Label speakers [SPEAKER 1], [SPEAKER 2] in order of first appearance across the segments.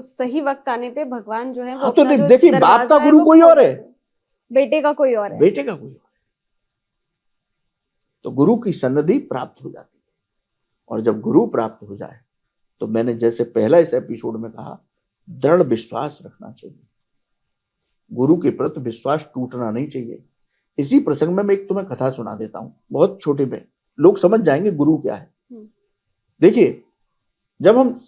[SPEAKER 1] सही वक्त आने पे भगवान जो है वो
[SPEAKER 2] तो देखिए, बाप का गुरु कोई और है,
[SPEAKER 1] बेटे का कोई और है,
[SPEAKER 2] बेटे का कोई और है। तो गुरु की सन्निधि प्राप्त हो जाती है। और जब गुरु प्राप्त हो जाए तो मैंने जैसे पहला इस एपिसोड में कहा, दृढ़ विश्वास रखना चाहिए। गुरु के प्रति विश्वास टूटना नहीं चाहिए। इसी प्रसंग में मैं एक तुम्हें कथा सुना देता हूं, बहुत छोटे में, लोग समझ जाएंगे गुरु क्या है। देखिए, जब हम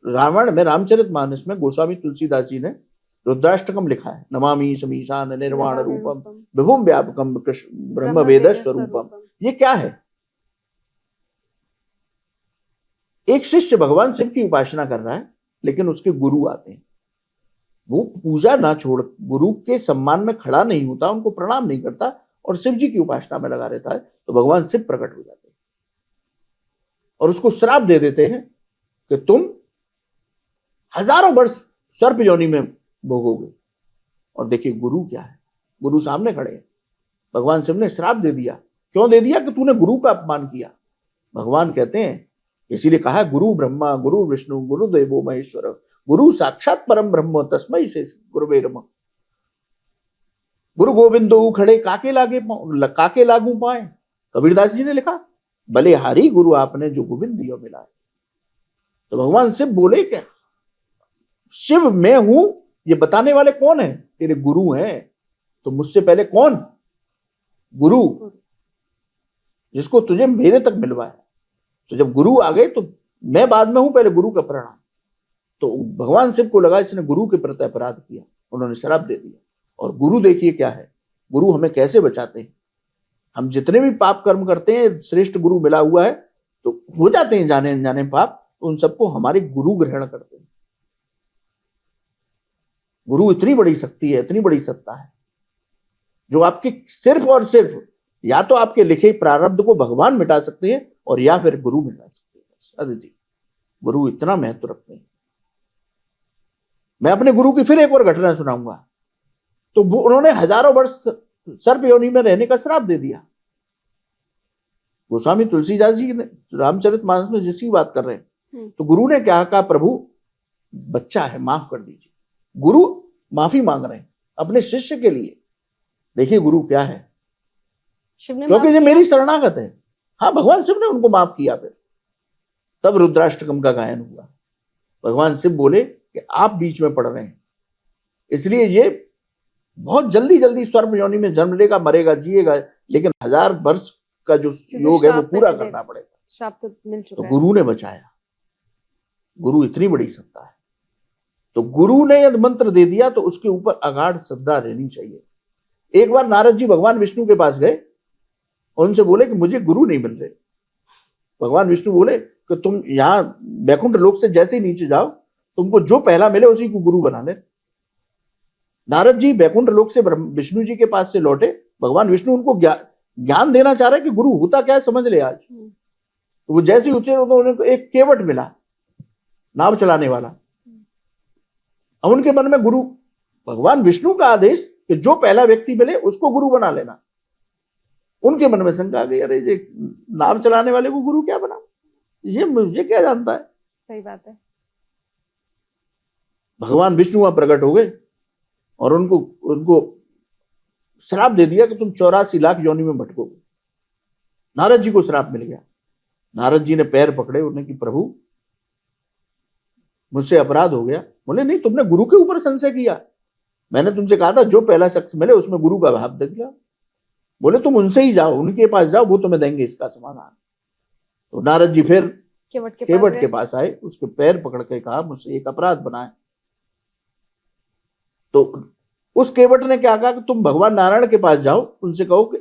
[SPEAKER 2] रामायण में, रामचरितमानस में गोस्वामी तुलसीदास जी ने रुद्राष्टकम लिखा है, नमामि समीशान निर्वाण रूपम विभुम व्यापकम ब्रह्म वेद स्वरूपम। ये क्या है? एक शिष्य भगवान शिव की उपासना कर रहा है, लेकिन उसके गुरु आते हैं। वो पूजा ना छोड़ गुरु के सम्मान में खड़ा नहीं होता, उनको प्रणाम नहीं करता और शिव जी की उपासना में लगा रहता है। तो भगवान शिव प्रकट हो जाते हैं और उसको श्राप दे देते हैं कि तुम हजारों वर्ष सर्प योनि में भोगोगे। और देखिए गुरु क्या है, गुरु सामने खड़े हैं। भगवान शिव ने श्राप दे दिया। क्यों दे दिया? कि तूने गुरु का अपमान किया। भगवान कहते हैं, इसीलिए कहा गुरु ब्रह्मा गुरु विष्णु गुरु देवो महेश्वर गुरु साक्षात परम ब्रह्म तस्मै से गुरुवे नमः। गुरु गोविंदो खड़े काके लागू पाए। कबीरदास जी ने लिखा, भले हारी गुरु आपने जो गोविंद दियो मिलाए। तो भगवान शिव बोले क्या, शिव मैं हूं, ये बताने वाले कौन है? तेरे गुरु हैं। तो मुझसे पहले कौन? गुरु, जिसको तुझे मेरे तक मिलवाया। तो जब गुरु आ गए तो मैं बाद में हूं, पहले गुरु का प्रणाम। तो भगवान शिव को लगा इसने गुरु के प्रति अपराध किया, उन्होंने श्राप दे दिया। और गुरु देखिए क्या है, गुरु हमें कैसे बचाते हैं। हम जितने भी पाप कर्म करते हैं, श्रेष्ठ गुरु मिला हुआ है तो हो जाते हैं जाने अनजाने पाप, तो उन सबको हमारे गुरु ग्रहण करते हैं। गुरु इतनी बड़ी शक्ति है, इतनी बड़ी सत्ता है, जो आपके सिर्फ और सिर्फ या तो आपके लिखे प्रारब्ध को भगवान मिटा सकते हैं और या फिर गुरु मिटा सकते हैं। अदिति, गुरु इतना महत्व रखते हैं। मैं अपने गुरु की फिर एक और घटना सुनाऊंगा। तो उन्होंने हजारों वर्ष सर्प योनि में रहने का श्राप दे दिया। गोस्वामी तुलसीदास जी ने रामचरितमानस में जिसकी बात कर रहे हैं, तो गुरु ने क्या कहा, प्रभु बच्चा है, माफ कर दीजिए। गुरु माफी मांग रहे हैं अपने शिष्य के लिए। देखिए गुरु क्या है, क्योंकि ये मेरी शरणागत है। हाँ, भगवान शिव ने उनको माफ किया। फिर तब रुद्राष्टकम का गायन हुआ। भगवान शिव बोले कि आप बीच में पड़ रहे हैं, इसलिए ये बहुत जल्दी जल्दी सर्प योनि में जन्म लेगा, मरेगा, जिएगा, लेकिन 1000 वर्ष का जो योग है वो पूरा करना पड़ेगा।
[SPEAKER 1] श्राप तो मिल चुका
[SPEAKER 2] तो
[SPEAKER 1] है।
[SPEAKER 2] गुरु ने बचाया। गुरु इतनी बड़ी सत्ता है। तो गुरु ने यदि मंत्र दे दिया तो उसके ऊपर अगाध श्रद्धा रहनी चाहिए। एक बार नारद जी भगवान विष्णु के पास गए और उनसे बोले कि मुझे गुरु नहीं मिल रहे। भगवान विष्णु बोले कि तुम यहाँ वैकुंठ लोक से जैसे ही नीचे जाओ, तुमको जो पहला मिले उसी को गुरु बना ले। नारद जी वैकुंठ लोक से विष्णु जी के पास से लौटे। भगवान विष्णु उनको ज्ञान देना चाह रहे कि गुरु होता क्या है समझ ले आज। तो वो जैसे ही उतरे तो उनको एक केवट मिला, नाव चलाने वाला। अब उनके मन में गुरु, भगवान विष्णु का आदेश कि जो पहला व्यक्ति मिले उसको गुरु बना लेना। उनके मन में शंका आ गई, अरे ये नाव चलाने वाले को गुरु क्या बना, ये क्या जानता है।
[SPEAKER 1] सही बात है।
[SPEAKER 2] भगवान विष्णु वहां प्रकट हो गए और उनको श्राप दे दिया कि तुम 84 लाख योनि में भटकोगे। नारद जी को श्राप मिल गया। नारद जी ने पैर पकड़े, उन्हें कि प्रभु मुझसे अपराध हो गया। बोले नहीं, तुमने गुरु के ऊपर संशय किया। मैंने तुमसे कहा था जो पहला शख्स मिले उसमें गुरु का भाव देख लिया। बोले तुम उनसे ही जाओ, उनके पास जाओ, वो तुम्हें देंगे इसका समाधान। तो नारद जी फिर केवट के पास आए, उसके पैर पकड़ के कहा मुझसे एक अपराध बना है। तो उस केवट ने क्या कहा कि तुम भगवान नारायण के पास जाओ, उनसे कहो कि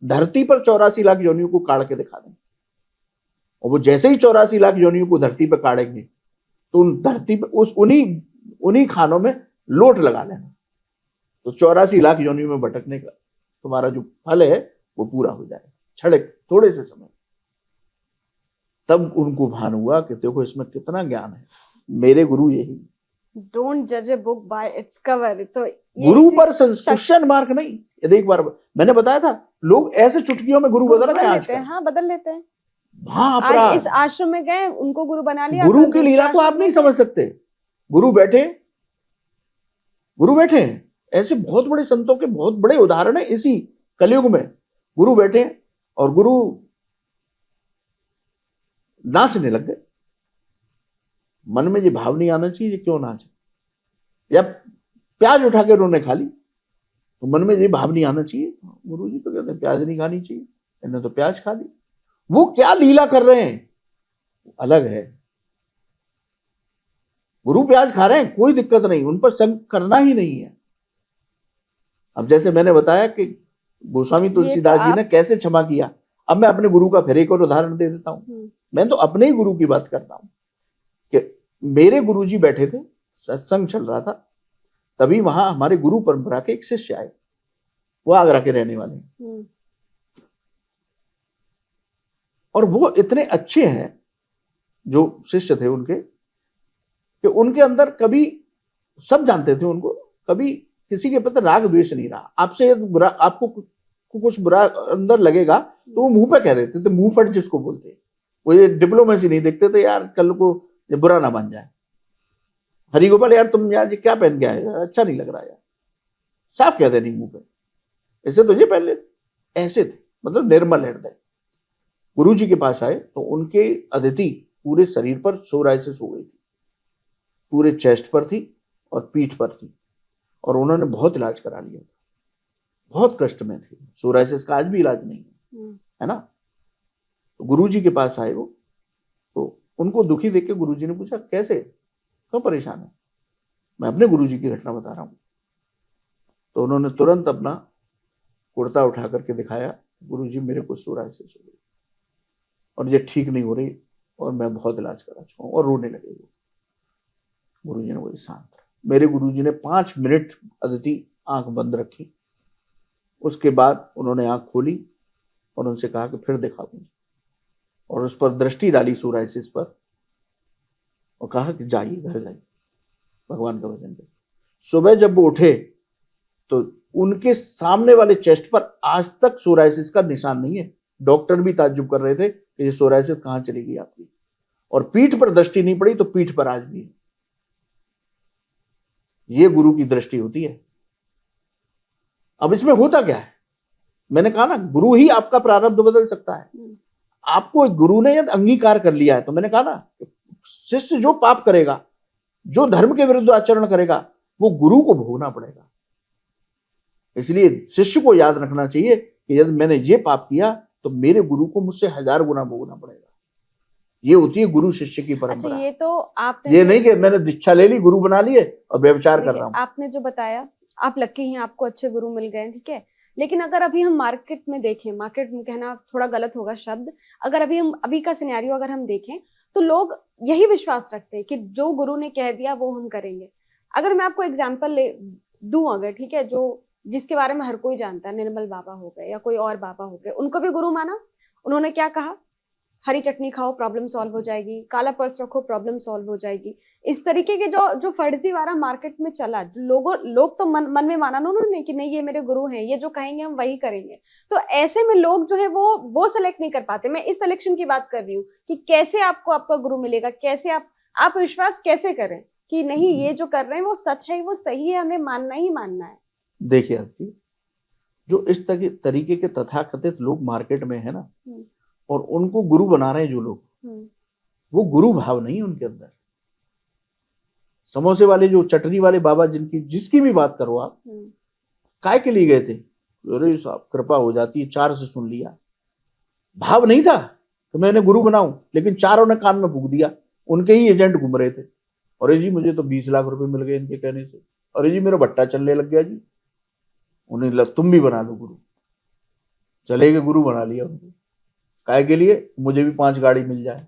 [SPEAKER 2] धरती पर 84 लाख योनियों को काट के दिखा दें। और वो जैसे ही 84 लाख योनियों को धरती पर काटेंगे तो उन धरती पर उन्हीं खानों में लोट लगा लेना। तो 84 लाख योनियों में भटकने का तुम्हारा जो फल है वो पूरा हो जाएगा, क्षणिक थोड़े से समय। तब उनको भान हुआ कि देखो इसमें कितना ज्ञान है। मेरे गुरु यही,
[SPEAKER 1] डोंट जज a book by its cover. तो
[SPEAKER 2] गुरु पर क्वेश्चन मार्क नहीं। ये एक बार मैंने बताया था, लोग ऐसे चुटकियों में गुरु बदल लेते हैं।
[SPEAKER 1] हाँ, बदल लेते हैं।
[SPEAKER 2] हाँ,
[SPEAKER 1] आज इस आश्रम में गए, उनको गुरु बना लिया।
[SPEAKER 2] गुरु की लीला को आप नहीं समझ सकते। गुरु बैठे, गुरु बैठे हैं। ऐसे बहुत बड़े संतों के बहुत बड़े उदाहरण है इसी कलयुग में। गुरु बैठे और गुरु नाचने लग गए। मन में ये भाव नहीं आना चाहिए ये क्यों नाचे, या प्याज उठा के उन्होंने खा ली तो मन में ये भाव नहीं आना चाहिए गुरु जी तो कहते हैं प्याज नहीं खानी चाहिए, इन्होंने तो प्याज खा ली। वो क्या लीला कर रहे हैं अलग है। गुरु प्याज खा रहे हैं कोई दिक्कत नहीं, उन पर संग करना ही नहीं है। अब जैसे मैंने बताया कि गोस्वामी तुलसीदास जी ने कैसे क्षमा किया, अब मैं अपने गुरु का फिर एक और उदाहरण दे देता हूं। मैं तो अपने ही गुरु की बात करता हूं कि मेरे गुरु जी बैठे थे, सत्संग चल रहा था, तभी वहां हमारे गुरु परंपरा के एक शिष्य आए, वो आगरा के रहने वाले हैं और वो इतने अच्छे हैं जो शिष्य थे उनके कि उनके अंदर कभी, सब जानते थे उनको, कभी किसी के प्रति राग द्वेष नहीं रहा। आपसे बुरा, आपको कुछ बुरा अंदर लगेगा तो वो मुंह पे कह देते थे, मुंह फट जिसको बोलते हैं। वो ये डिप्लोमेसी नहीं देखते थे यार कल को ये बुरा ना बन जाए, हरि गोपाल यार तुम यार ये क्या पहन के आए, अच्छा नहीं लग रहा यार, साफ कह देनी मुंह पे, ऐसे तो ये पहन ले, ऐसे थे, मतलब निर्मल हृदय। गुरु जी के पास आए तो उनके अदिति पूरे शरीर पर सोराइसिस हो गई थी, पूरे चेस्ट पर थी और पीठ पर थी और उन्होंने बहुत इलाज करा लिया था, बहुत कष्ट में थे। सोराइसिस का आज भी इलाज नहीं है ना। तो गुरु जी के पास आए वो, तो उनको दुखी देख के गुरु जी ने पूछा कैसे, क्यों परेशान है? मैं अपने गुरु जी की घटना बता रहा हूं। तो उन्होंने तुरंत अपना कुर्ता उठा करके दिखाया, गुरु जी मेरे को सोराइसिस हो गई और ये ठीक नहीं हो रही और मैं बहुत इलाज करा चुका हूं, और रोने लगे वो। गुरु जी ने बोले शांत। मेरे गुरु जी ने 5 मिनट अदिति आंख बंद रखी, उसके बाद उन्होंने आंख खोली और उनसे कहा कि फिर दिखा मुझे, और उस पर दृष्टि डाली सोराइसिस पर और कहा कि जाइए घर जाइए, भगवान का भजन करिए। सुबह जब वो उठे तो उनके सामने वाले चेस्ट पर आज तक सोराइसिस का निशान नहीं है। डॉक्टर भी ताज्जुब कर रहे थे कि ये सोराइसिस कहां चली गई आपकी, और पीठ पर दृष्टि नहीं पड़ी तो पीठ पर आज भी है। ये गुरु की दृष्टि होती है। अब इसमें होता क्या है, मैंने कहा ना गुरु ही आपका प्रारब्ध बदल सकता है। आपको गुरु ने यदि अंगीकार कर लिया है तो मैंने कहा ना, शिष्य जो पाप करेगा, जो धर्म के विरुद्ध आचरण करेगा, वो गुरु को भोगना पड़ेगा। इसलिए शिष्य को याद रखना चाहिए कि यदि मैंने ये पाप किया तो मेरे गुरु को मुझसे 1000 गुना भोगना पड़ेगा। ये होती है गुरु शिष्य की परंपरा।
[SPEAKER 1] अच्छा, ये तो आपने,
[SPEAKER 2] ये नहीं कि मैंने दीक्षा ले ली, गुरु बना लिए और व्यभिचार कर रहा हूं।
[SPEAKER 1] आपने जो बताया, आप लकी हैं, आपको अच्छे गुरु मिल गए, ठीक है। लेकिन अगर अभी हम मार्केट में देखें, मार्केट में कहना थोड़ा गलत होगा शब्द, अगर अभी का सिनेरियो अगर हम देखें तो लोग यही विश्वास रखते हैं कि जो गुरु ने कह दिया वो हम करेंगे। अगर मैं आपको एग्जाम्पल दूं अगर, ठीक है, जो जिसके बारे में हर कोई जानता है, निर्मल बाबा हो गए या कोई और बाबा हो गए, उनको भी गुरु माना। उन्होंने क्या कहा, हरी चटनी खाओ प्रॉब्लम सॉल्व हो जाएगी, काला पर्स रखो प्रॉब्लम सॉल्व हो जाएगी। इस तरीके के जो फर्जीवाड़ा मार्केट में चला, लोग तो मन में माना ना उन्होंने कि नहीं ये मेरे गुरु हैं, ये जो कहेंगे हम वही करेंगे। तो ऐसे में लोग जो है वो सेलेक्ट नहीं कर पाते। मैं इस सिलेक्शन की बात कर रही हूँ कि कैसे आपको आपका गुरु मिलेगा, कैसे आप विश्वास कैसे करें कि नहीं ये जो कर रहे हैं वो सच है, वो सही है, हमें मानना ही मानना है। देखिए आपकी जो इस तरीके के तथाकथित लोग मार्केट में है ना, और उनको गुरु बना रहे हैं जो लोग, वो गुरु भाव नहीं उनके अंदर। समोसे वाले जो चटनी वाले बाबा जिसकी भी बात करो आप, काय के लिए गए थे, अरे साहब कृपा हो जाती है, 4 से सुन लिया, भाव नहीं था तो मैंने गुरु बनाऊं, लेकिन चारों ने कान में फूंक दिया, उनके ही एजेंट घूम रहे थे। अरे जी मुझे तो 20 लाख रुपए मिल गए इनके कहने से, अरे जी मेरा भट्टा चलने लग गया जी। उन्हें तुम भी बना लो गुरु, चले गए गुरु बना लिया उनको, काय के लिए, मुझे भी 5 गाड़ी मिल जाए।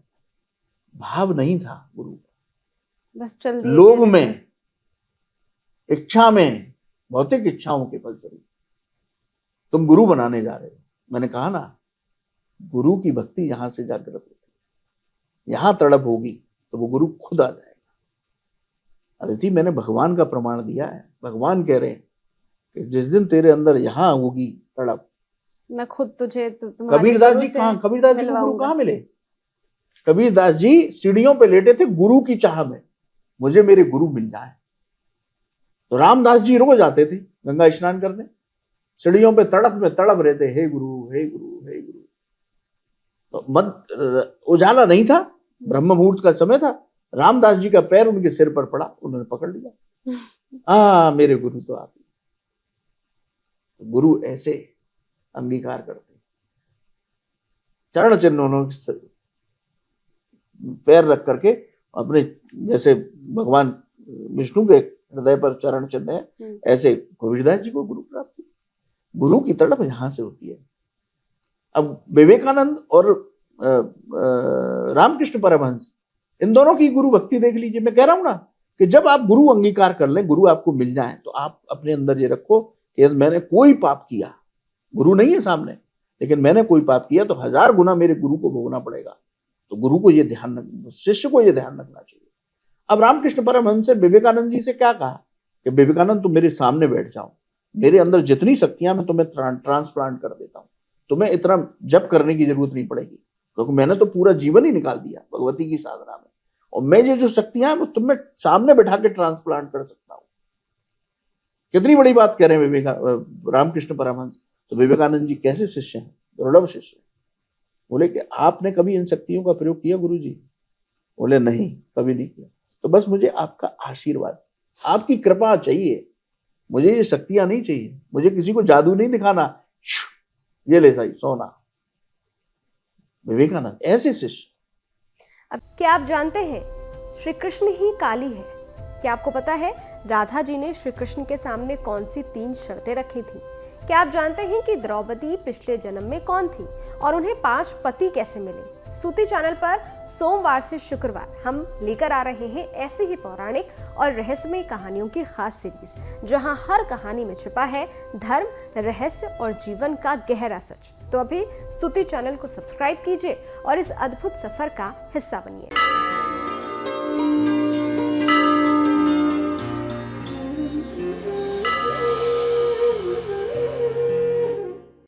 [SPEAKER 1] भाव नहीं था गुरु, बस चल दिए, लोभ में, इच्छा में, भौतिक इच्छाओं के फलस्वरूप तुम गुरु बनाने जा रहे हो। मैंने कहा ना, गुरु की भक्ति यहां से जागृत होती है, यहां तड़प होगी तो वो गुरु खुद आ जाएगा। अदिति मैंने भगवान का प्रमाण दिया है, भगवान कह रहे हैं कि जिस दिन तेरे अंदर यहां होगी तड़प, मैं खुद तुझे कबीरदास जी को गुरु कहां मिले? कबीरदास जी सीढ़ियों पे लेटे थे गुरु की चाह में,
[SPEAKER 2] मुझे मेरे गुरु मिल जाए। तो रामदास जी रोज आते थे गंगा स्नान करने, सीढ़ियों पे तड़प में तड़प रहे थे, हे गुरु हे गुरु हे गुरु। तो उजाला नहीं था, ब्रह्म मुहूर्त का समय था, रामदास जी का पैर उनके सिर पर पड़ा, उन्होंने पकड़ लिया, मेरे गुरु तो आप ही। गुरु ऐसे अंगीकार करते, चरण चिन्ह उन्होंने पैर रख करके अपने, जैसे भगवान विष्णु के हृदय पर चरण चिन्ह है, ऐसे कबीरदास जी को गुरु प्राप्ति। गुरु की तड़प यहां से होती है। अब विवेकानंद और रामकृष्ण परमहंस, इन दोनों की गुरु भक्ति देख लीजिए। मैं कह रहा हूं ना कि जब आप गुरु अंगीकार कर लें, गुरु आपको मिल जाए, तो आप अपने अंदर ये रखो कि मैंने कोई पाप किया, गुरु नहीं है सामने, लेकिन मैंने कोई पाप किया तो 1000 गुना मेरे गुरु को भोगना पड़ेगा। तो गुरु को ये ध्यान, शिष्य को ये ध्यान रखना चाहिए। अब रामकृष्ण परमहंस से विवेकानंद जी से क्या कहा कि विवेकानंद तुम मेरे सामने बैठ जाओ, मेरे अंदर जितनी शक्तियां मैं तुम्हें ट्रांसप्लांट कर देता हूं, तुम्हें इतना जप करने की जरूरत नहीं पड़ेगी, क्योंकि मैंने तो पूरा जीवन ही निकाल दिया भगवती की साधना में, और मैं ये जो शक्तियां वो तुम्हें सामने बैठा के ट्रांसप्लांट कर सकता हूं। कितनी बड़ी बात कह रहे हैं रामकृष्ण परमहंस। तो विवेकानंद जी कैसे शिष्य हैं? दुर्लभ शिष्य। बोले कि आपने कभी इन शक्तियों का प्रयोग किया गुरु जी? बोले नहीं, कभी नहीं किया। तो बस मुझे आपका आशीर्वाद, आपकी कृपा चाहिए, मुझे ये शक्तियां नहीं चाहिए, मुझे किसी को जादू नहीं दिखाना, ये ले सही सोना। विवेकानंद ऐसे शिष्य।
[SPEAKER 3] अब क्या आप जानते हैं श्री कृष्ण ही काली है? क्या आपको पता है राधा जी ने श्री कृष्ण के सामने कौन सी 3 शर्तें रखी थी? क्या आप जानते हैं कि द्रौपदी पिछले जन्म में कौन थी और उन्हें 5 पति कैसे मिले? स्तुति चैनल पर सोमवार से शुक्रवार हम लेकर आ रहे हैं ऐसी ही पौराणिक और रहस्यमय कहानियों की खास सीरीज, जहां हर कहानी में छिपा है धर्म, रहस्य और जीवन का गहरा सच। तो अभी स्तुति चैनल को सब्सक्राइब कीजिए और इस अद्भुत सफर का हिस्सा बनिए।